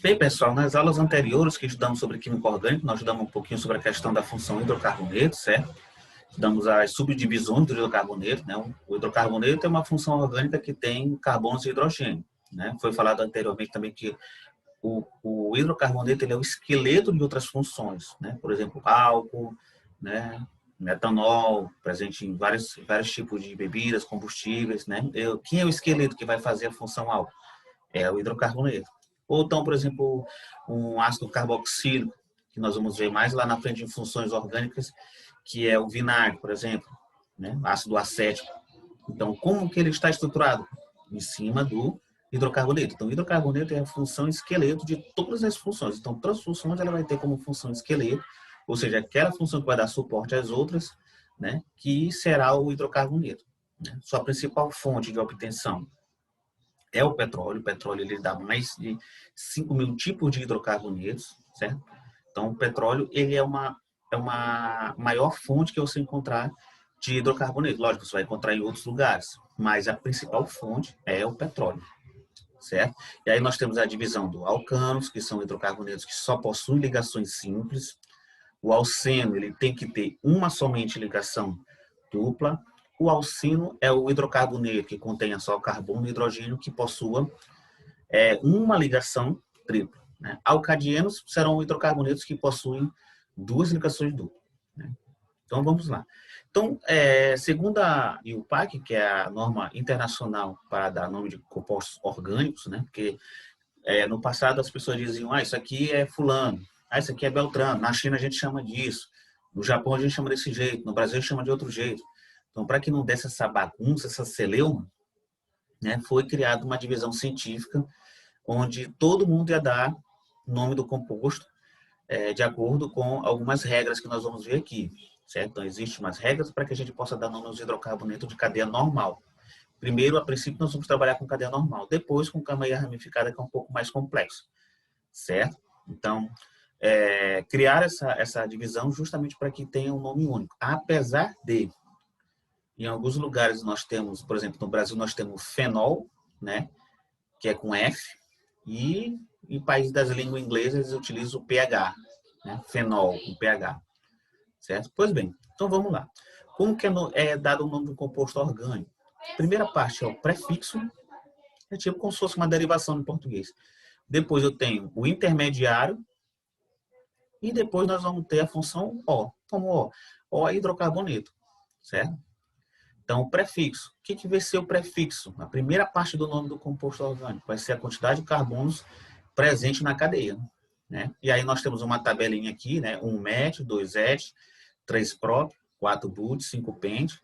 Bem, pessoal, nas aulas anteriores que estudamos sobre química orgânica, nós estudamos um pouquinho sobre a questão da função hidrocarboneto, certo? Estudamos as subdivisões do hidrocarboneto, né? O hidrocarboneto é uma função orgânica que tem carbonos e hidrogênio, né? Foi falado anteriormente também que o hidrocarboneto ele é o esqueleto de outras funções, né? Por exemplo, álcool, né? Metanol, presente em vários tipos de bebidas, combustíveis, né? Quem é o esqueleto que vai fazer a função álcool? É o hidrocarboneto. Ou então, por exemplo, um ácido carboxílico, que nós vamos ver mais lá na frente em funções orgânicas, que é o vinagre, por exemplo, né? Ácido acético. Então, como que ele está estruturado? Em cima do hidrocarboneto. Então, o hidrocarboneto é a função esqueleto de todas as funções. Então, todas as funções ela vai ter como função esqueleto, ou seja, aquela função que vai dar suporte às outras, né? Que será o hidrocarboneto. Né? Sua principal fonte de obtenção é o petróleo. O petróleo ele dá mais de 5.000 tipos de hidrocarbonetos, certo? Então, o petróleo ele é uma maior fonte que você encontrar de hidrocarboneto. Lógico, você vai encontrar em outros lugares, mas a principal fonte é o petróleo, certo? E aí nós temos a divisão do alcanos, que são hidrocarbonetos que só possuem ligações simples. O alceno ele tem que ter uma somente ligação dupla. O alcino é o hidrocarboneto que contém só carbono e hidrogênio que possua uma ligação tripla. Né? Alcadienos serão hidrocarbonetos que possuem duas ligações duplas. Né? Então, vamos lá. Então, segundo a IUPAC, que é a norma internacional para dar nome de compostos orgânicos, né? Porque no passado as pessoas diziam, isso aqui é fulano, isso aqui é beltrano, na China a gente chama disso, no Japão a gente chama desse jeito, no Brasil a gente chama de outro jeito. Então, para que não desse essa bagunça, essa celeuma, né, foi criada uma divisão científica onde todo mundo ia dar o nome do composto de acordo com algumas regras que nós vamos ver aqui, certo? Então, existem umas regras para que a gente possa dar nome aos hidrocarbonetos de cadeia normal. Primeiro, a princípio, nós vamos trabalhar com cadeia normal, depois com cadeia ramificada, que é um pouco mais complexo, certo? Então, criar essa divisão justamente para que tenha um nome único. Apesar de, em alguns lugares nós temos, por exemplo, no Brasil nós temos fenol, né, que é com F, e em países das línguas inglesas eles utilizam o pH, né, fenol, com pH, certo? Pois bem, então vamos lá. Como que é dado o nome do composto orgânico? A primeira parte é o prefixo, é tipo como se fosse uma derivação em português. Depois eu tenho o intermediário, e depois nós vamos ter a função O, como O. O é hidrocarboneto, certo? Então, o prefixo. O que vai ser o prefixo? A primeira parte do nome do composto orgânico vai ser a quantidade de carbonos presente na cadeia. Né? E aí nós temos uma tabelinha aqui, né? 1 MET, 2 ET, 3 PROP, 4 BUT, 5 PENT,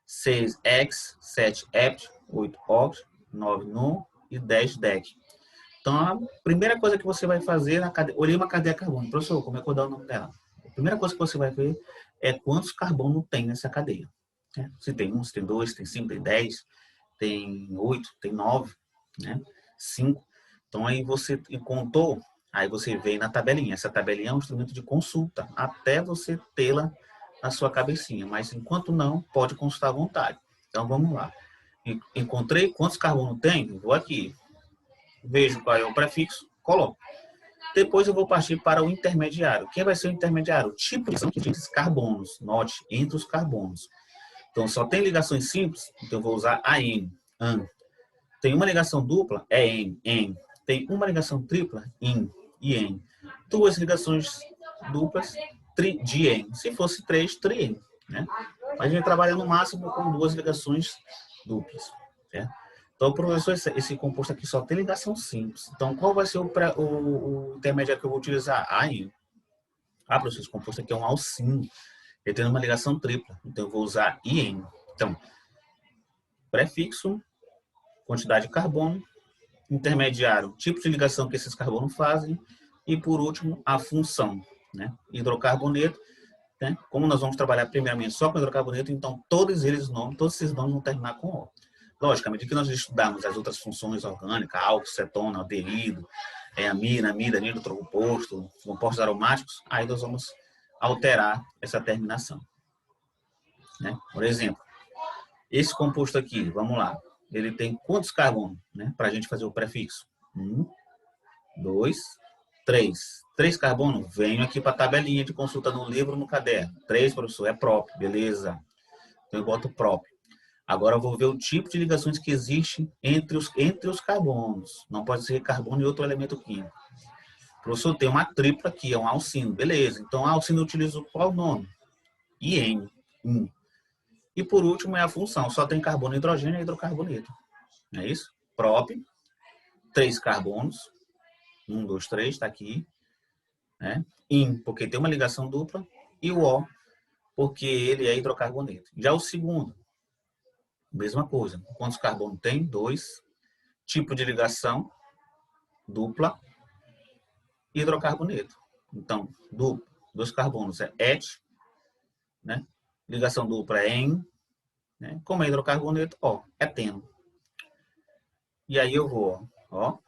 6 EX, 7 EPT, 8 OCT, 9 NON e 10 DEC. Então, a primeira coisa que você vai fazer na cadeia... Olhei uma cadeia carbônica. Professor, como é que eu dou o nome dela? A primeira coisa que você vai ver é quantos carbonos tem nessa cadeia. Né? Se tem 1, se tem 2, se tem 5, tem 10, tem 8, tem 9, né? 5. Então, aí você contou, aí você vem na tabelinha. Essa tabelinha é um instrumento de consulta, até você tê-la na sua cabecinha. Mas, enquanto não, pode consultar à vontade. Então, vamos lá. Encontrei quantos carbonos tem? Vou aqui. Vejo qual é o prefixo, coloco. Depois eu vou partir para o intermediário. Quem vai ser o intermediário? O tipo de ligação entre esses carbonos. Note, entre os carbonos. Então, só tem ligações simples, então eu vou usar AN, AN. Tem uma ligação dupla, é EN, EN. Tem uma ligação tripla, IN e EN. Duas ligações duplas, DIEN. Se fosse 3, TRIEN. Né? Mas a gente trabalha no máximo com duas ligações duplas. Certo? Então, professor, esse composto aqui só tem ligação simples. Então, qual vai ser o intermediário que eu vou utilizar? AN. Professor, esse composto aqui é um alcino. Ele tem uma ligação tripla. Então, eu vou usar IN. Então, prefixo, quantidade de carbono, intermediário, tipo de ligação que esses carbonos fazem, e, por último, a função. Né? Hidrocarboneto. Né? Como nós vamos trabalhar primeiramente só com hidrocarboneto, então todos esses nomes vão terminar com O. Lógico, à medida que nós estudarmos as outras funções orgânicas, álcool, cetona, aldeído, amina, amida, nitro composto, compostos aromáticos, aí nós vamos alterar essa terminação. Né? Por exemplo, esse composto aqui, vamos lá, ele tem quantos carbonos, né, para a gente fazer o prefixo? 1, 2, 3. 3 carbono? Venho aqui para a tabelinha de consulta no livro, no caderno. 3, professor, é próprio. Beleza. Então eu boto próprio. Agora eu vou ver o tipo de ligações que existe entre os carbonos. Não pode ser carbono e outro elemento químico. Professor, tem uma tripla aqui, é um alcino. Beleza. Então a alcino eu utilizo qual nome? IN. E por último é a função. Só tem carbono, hidrogênio e hidrocarboneto. Não é isso? Prop. 3 carbonos. 1, 2, 3, está aqui. Né? IN, porque tem uma ligação dupla. E o O, porque ele é hidrocarboneto. Já o segundo, mesma coisa. Quantos carbonos tem? 2. Tipo de ligação, dupla, hidrocarboneto. Então, duplo, 2 carbonos é et, né? Ligação dupla é en, né? Como é hidrocarboneto, ó, eteno. E aí eu vou, ó,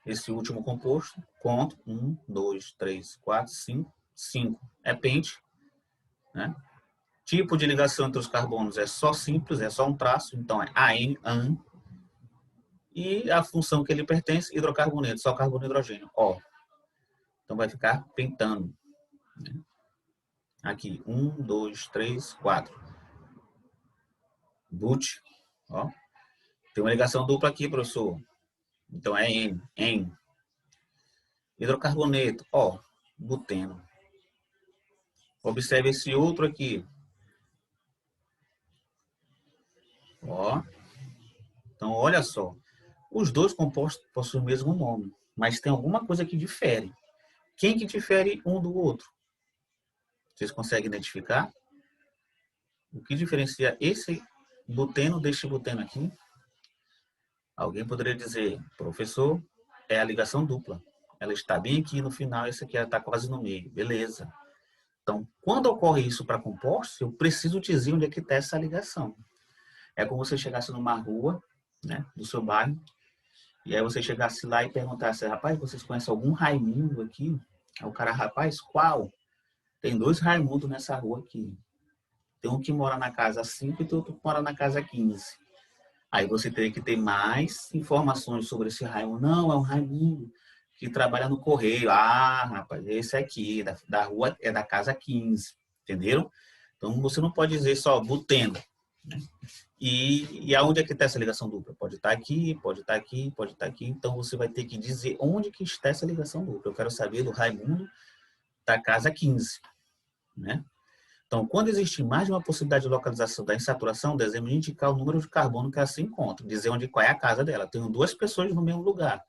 esse último composto, conto, 1, 2, 3, 4, 5, 5 é pente, né? Tipo de ligação entre os carbonos é só simples, é só um traço, então é AN, AN. E a função que ele pertence, hidrocarboneto, só carbono e hidrogênio, ó. Então vai ficar pentano. Né? Aqui, 1, 2, 3, 4. But, ó. Tem uma ligação dupla aqui, professor. Então é N, N. Hidrocarboneto, ó, buteno. Observe esse outro aqui. Ó. Então, olha só. Os dois compostos possuem o mesmo nome, mas tem alguma coisa que difere. Quem que difere um do outro? Vocês conseguem identificar? O que diferencia esse buteno deste buteno aqui? Alguém poderia dizer, professor, é a ligação dupla. Ela está bem aqui no final, essa aqui está quase no meio. Beleza. Então, quando ocorre isso para compostos, eu preciso dizer onde é que está essa ligação. É como você chegasse numa rua, né, do seu bairro, e aí você chegasse lá e perguntasse, rapaz, vocês conhecem algum Raimundo aqui? Aí o cara, rapaz, qual? Tem 2 Raimundo nessa rua aqui. Tem um que mora na casa 5 e tem outro que mora na casa 15. Aí você teria que ter mais informações sobre esse Raimundo. Não, é um Raimundo que trabalha no correio. Ah, rapaz, esse aqui, da rua, é da casa 15. Entenderam? Então, você não pode dizer só buteno. Né? E aonde é que está essa ligação dupla? Pode estar aqui, pode estar aqui, pode estar aqui. Então, você vai ter que dizer onde que está essa ligação dupla. Eu quero saber do Raimundo da casa 15. Né? Então, quando existe mais de uma possibilidade de localização da insaturação, devemos indicar o número de carbono que ela se encontra, dizer onde qual é a casa dela. Tenho 2 pessoas no mesmo lugar,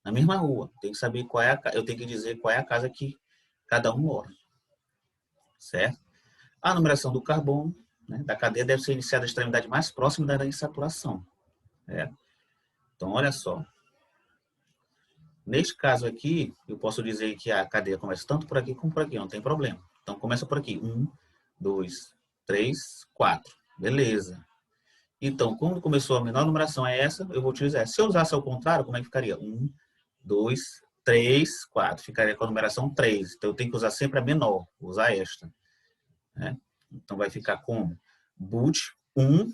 na mesma rua. Tenho que saber qual é eu tenho que dizer qual é a casa que cada um mora. Certo? A numeração do carbono, né, da cadeia deve ser iniciada da extremidade mais próxima da insaturação. Certo? Então, olha só. Neste caso aqui, eu posso dizer que a cadeia começa tanto por aqui como por aqui, não tem problema. Então, começa por aqui. 1, 2, 3, 4. Beleza. Então, quando começou a menor numeração é essa, eu vou utilizar. Se eu usasse ao contrário, como é que ficaria? 1, 2, 3, 4. Ficaria com a numeração 3. Então, eu tenho que usar sempre a menor. Vou usar esta. Né? Então, vai ficar como? But 1,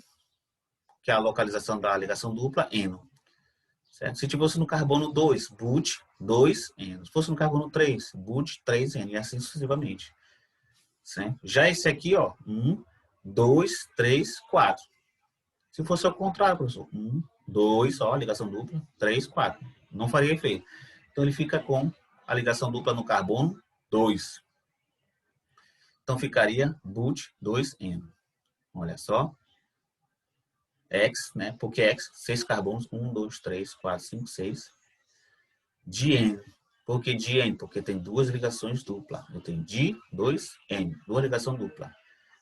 que é a localização da ligação dupla, eno. Certo? Se fosse no carbono 2, but 2, eno. Se fosse no carbono 3, but 3, eno. E assim sucessivamente. Certo? Já esse aqui, ó, 1, 2, 3, 4. Se fosse ao contrário, professor, 1, 2, ó, ligação dupla, 3, 4. Não faria efeito. Então, ele fica com a ligação dupla no carbono 2. Então, ficaria but 2N. Olha só. X, né? Porque X, 6 carbonos, 1, 2, 3, 4, 5, 6. Dn. Por que Dn? Porque tem 2 ligações duplas. Eu tenho Di, 2N, 2 ligações duplas.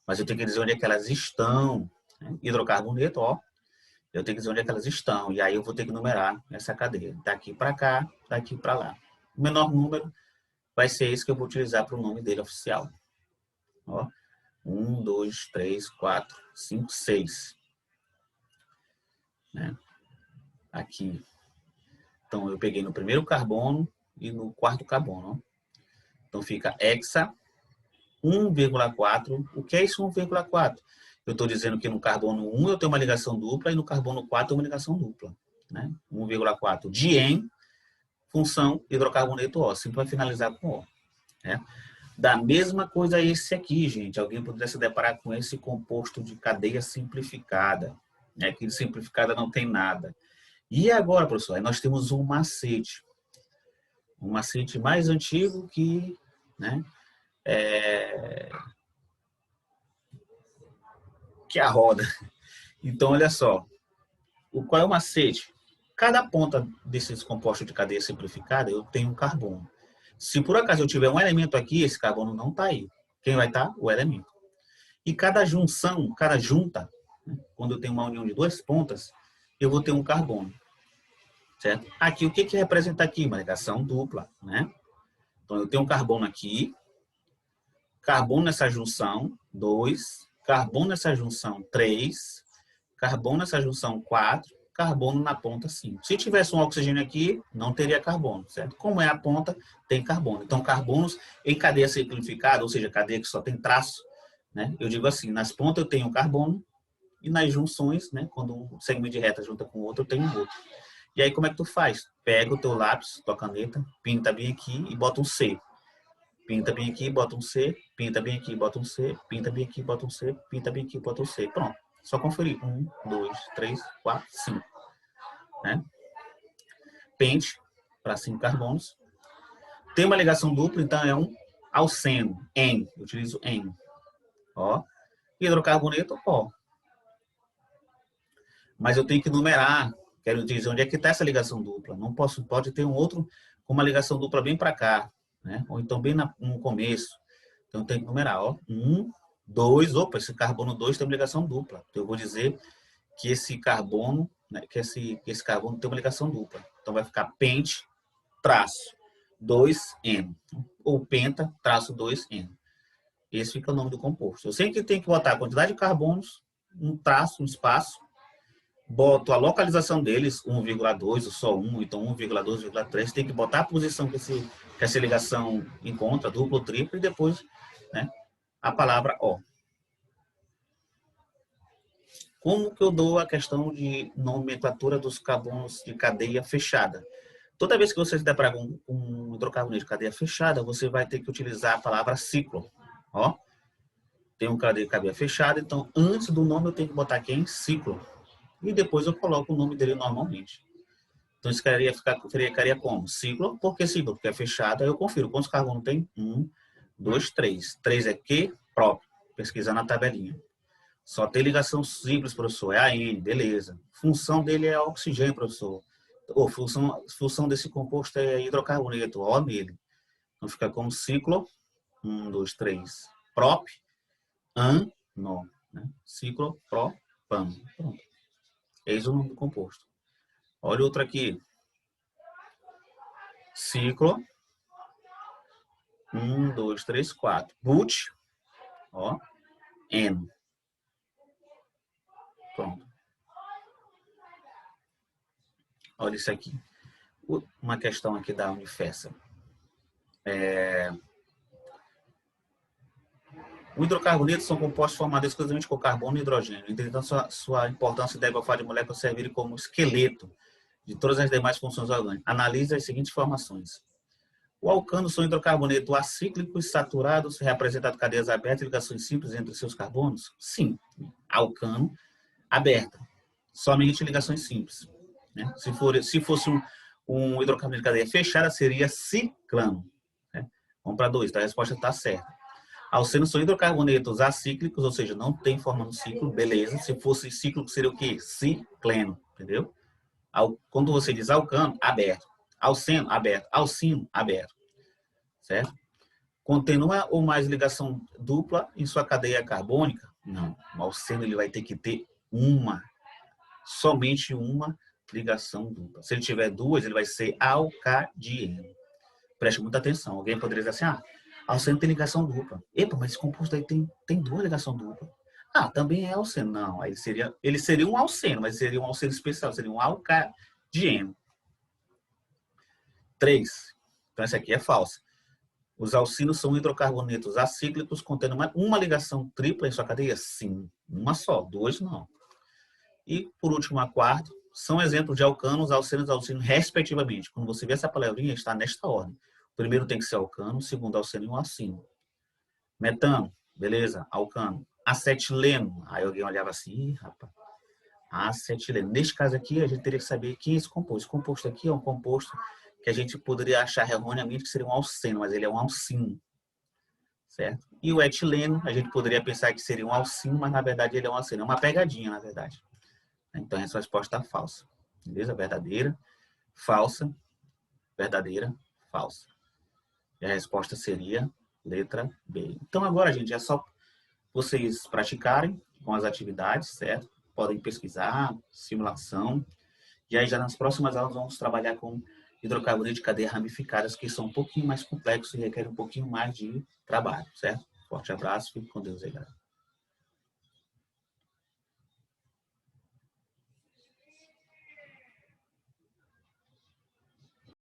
Mas eu tenho que dizer onde é que elas estão. Né? Hidrocarboneto, ó. Eu tenho que dizer onde é que elas estão. E aí eu vou ter que numerar essa cadeia. Daqui para cá, daqui para lá. O menor número vai ser esse que eu vou utilizar para o nome dele oficial. Ó. 1, 2, 3, 4, 5, 6. Né? Aqui. Então, eu peguei no primeiro carbono e no quarto carbono. Ó. Então, fica hexa 1,4. O que é isso 1,4? Eu estou dizendo que no carbono 1 eu tenho uma ligação dupla e no carbono 4 eu tenho uma ligação dupla. Né? 1,4 dien função hidrocarboneto O, sempre vai finalizar com O. Né? Da mesma coisa esse aqui, gente. Alguém poderia se deparar com esse composto de cadeia simplificada. Né? Que de simplificada não tem nada. E agora, professor, aí nós temos um macete. Um macete mais antigo que, né, que a roda. Então, olha só. Qual é o macete? Cada ponta desses compostos de cadeia simplificada, eu tenho um carbono. Se por acaso eu tiver um elemento aqui, esse carbono não está aí. Quem vai estar? O elemento. E cada junção, cada junta, né, quando eu tenho uma união de duas pontas, eu vou ter um carbono. Certo? Aqui, o que representa aqui? Uma ligação dupla. Né? Então, eu tenho um carbono aqui, carbono nessa junção, 2, carbono nessa junção, 3, carbono nessa junção, 4, carbono na ponta 5. Se tivesse um oxigênio aqui, não teria carbono, certo? Como é a ponta, tem carbono. Então, carbonos em cadeia simplificada, ou seja, cadeia que só tem traço, né? Eu digo assim, nas pontas eu tenho carbono e nas junções, né, quando um segmento de reta junta com o outro, eu tenho outro. E aí, como é que tu faz? Pega o teu lápis, tua caneta, pinta bem aqui e bota um C. Pinta bem aqui, bota um C, pinta bem aqui, bota um C, pinta bem aqui, bota um C, pinta bem aqui, bota um C. Pronto. Só conferir. 1, 2, 3, 4, 5. Né? Pente para 5 carbonos. Tem uma ligação dupla, então é um alceno. En. Eu utilizo en. Ó. Hidrocarboneto, ó. Mas eu tenho que numerar. Quero dizer onde é que está essa ligação dupla. Não posso, pode ter um outro com uma ligação dupla bem para cá. Né? Ou então bem no começo. Então tem que numerar, ó. 1, 2, opa, esse carbono 2 tem uma ligação dupla. Então eu vou dizer que esse carbono, né, que esse carbono tem uma ligação dupla. Então vai ficar pente, traço, 2N. Ou penta, traço, 2N. Esse fica o nome do composto. Eu sei que tem que botar a quantidade de carbonos, um traço, um espaço, boto a localização deles, 1,2, ou só 1, então 1,2, 1,3. Tem que botar a posição que essa ligação encontra, duplo ou triplo, e depois, né, a palavra O. Como que eu dou a questão de nomenclatura dos carbonos de cadeia fechada? Toda vez que você se deparar com um hidrocarboneto de cadeia fechada, você vai ter que utilizar a palavra ciclo. Ó, tem um cadeia fechada, então antes do nome eu tenho que botar aqui em ciclo. E depois eu coloco o nome dele normalmente. Então isso ficaria como? Ciclo, por que ciclo? Porque é fechado, aí eu confiro quantos carbonos tem. 1, 2, 3. 3 é que? Próprio. Pesquisar na tabelinha. Só tem ligação simples, professor. É AN, beleza. Função dele é oxigênio, professor. Ou função desse composto é hidrocarboneto, O nele. Então fica como ciclo. 1, 2, 3. Prop, an, no. Né? Ciclo, pro, pan. Pronto. Eis o nome do composto. Olha outro aqui. Ciclo. 1, 2, 3, 4. But, ó, N. Pronto. Olha isso aqui. Uma questão aqui da Unifessa. O hidrocarbonetos são compostos formados exclusivamente por carbono e hidrogênio. Entretanto, sua importância deve ao fato de moléculas servirem como esqueleto de todas as demais funções orgânicas. Analise as seguintes informações. O alcano são hidrocarbonetos acíclicos saturados, representado cadeias abertas e ligações simples entre seus carbonos? Sim. Alcano aberta. Somente ligações simples. Né? Se fosse um hidrocarboneto de cadeia fechada, seria ciclano. Né? Vamos para 2, então a resposta está certa. Alcenos são hidrocarbonetos acíclicos, ou seja, não tem forma no ciclo, beleza. Se fosse cíclico, seria o quê? Cicleno, entendeu? Quando você diz alcano, aberto. Alceno, aberto. Alcino, aberto. Certo? Contém uma ou mais ligação dupla em sua cadeia carbônica? Não. O alceno ele vai ter que ter somente uma ligação dupla. Se ele tiver duas, ele vai ser alcadieno. Preste muita atenção. Alguém poderia dizer assim, alceno tem ligação dupla. Epa, mas esse composto aí tem duas ligações duplas. Também é alceno. Não, aí ele seria um alceno, mas seria um alceno especial, seria um alcadieno. 3. Então, essa aqui é falsa. Os alcinos são hidrocarbonetos acíclicos contendo uma ligação tripla em sua cadeia? Sim. Uma só, duas não. E, por último, a quarta, são exemplos de alcanos, alcenos e alcínios, respectivamente. Quando você vê essa palavrinha, está nesta ordem. O primeiro tem que ser alcano, o segundo alceno e um alcino. Metano, beleza, alcano. Acetileno, aí alguém olhava assim, ih, rapaz, acetileno. Neste caso aqui, a gente teria que saber quem é esse composto. Esse composto aqui é um composto que a gente poderia achar erroneamente que seria um alceno, mas ele é um alcino, certo? E o etileno, a gente poderia pensar que seria um alcino, mas na verdade ele é um alceno. É uma pegadinha, na verdade. Então, essa resposta é falsa. Beleza? Verdadeira, falsa, verdadeira, falsa. E a resposta seria letra B. Então, agora, gente, é só vocês praticarem com as atividades, certo? Podem pesquisar, simulação. E aí, já nas próximas aulas, vamos trabalhar com hidrocarbonetos de cadeia ramificadas, que são um pouquinho mais complexos e requerem um pouquinho mais de trabalho, certo? Forte abraço, fique com Deus aí, galera.